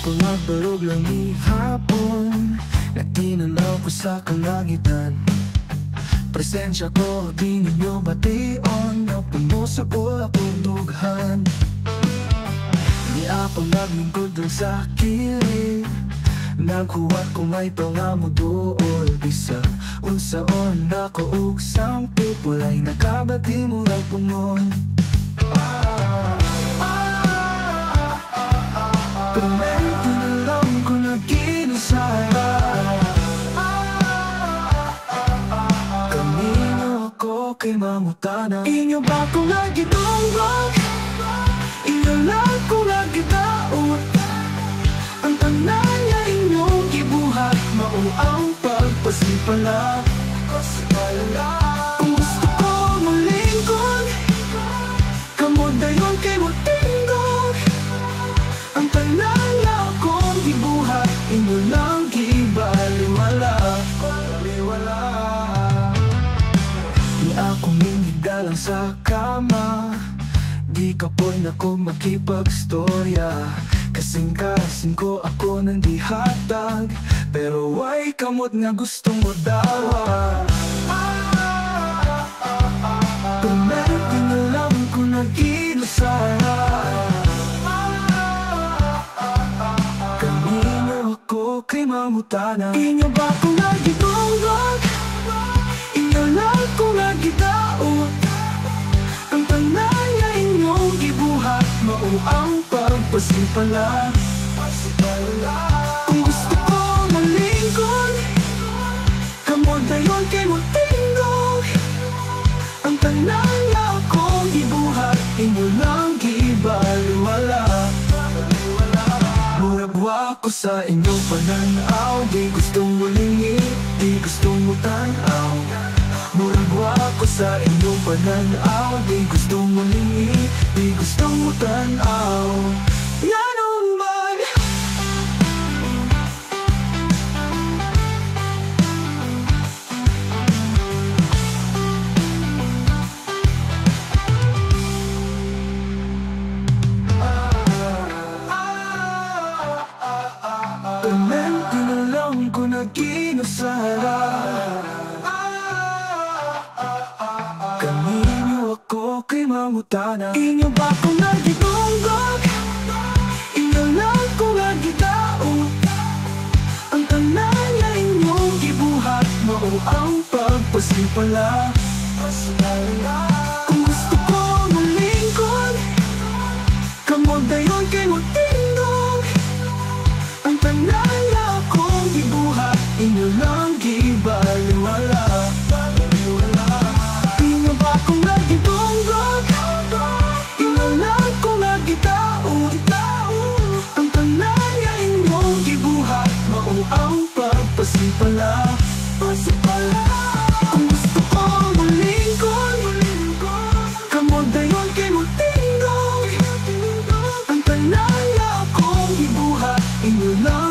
pangagbarog lang ni hapon, natinanaw ko sa kalangitan. Presensya ko di ninyo bation, napuno sa akong dughan. Niapang naglingkod dun sa kilid, naghuwat ko may pangamo dool. Bisa unsaon ako ug sampo, walay nakabati mo lang pungon. Permento na lang ko na ginusara, kanino ako kay mangutana. Inyo ba ko lagi tumbag, inyo lang ko lagi taot. Ang tanan niya inyong gibuhat, mao ang pagpasipala. Kung gusto ko malingkod, kamo dayon kay mo tingog. Ang tanan niya akong gibuhat, inyo lang gibaliwala. Ni akong inigalang sa kama, di ka po'y nako makipagstorya. Kasing-kasing ko ako nang dihatag, pero why kamot nga gustong mo dawa. Pero pinalam ko na ginusara, kanino ako kay mangutana. Inyo ba ko lagi tunggag, inyo lang ko lagi daot. Ang tanan niya inyong gibuhat, mao ang pagpasipala. Kung gusto ko malingkod, kamo dayon kay mo tingog. Ang tanan niya akong gibuhat, inyo lang gibaliwala. Muragwa ko sa inyong pananaw, di gustong mulingi, di gustong mutanaw. Muragwa ko sa inyong pananaw, di gustong mulingi, di gustong mutanaw. Yanong man permento na lang ko na ginusara, kanino ako kay mangutana. Inyo ba ko nagitunggag, inyo lang ko lagi daot. Ang tanan niya inyong gibuhat, mao ang pagpasipala. Kung gusto ko malingkod, kamo dayon kay mo tingog. Ang tanan niya akong gibuhat, inyo lang gibaliwala. Inyo ba kong lagi tunggag, inyo lang kong lagi taot. Ang tanan niya inyong gibuhat, mao ang pagpasipala. Kung gusto ko malingkod, kamo dayon kay mo tingog. Ang tanan niya akong gibuhat, inyo lang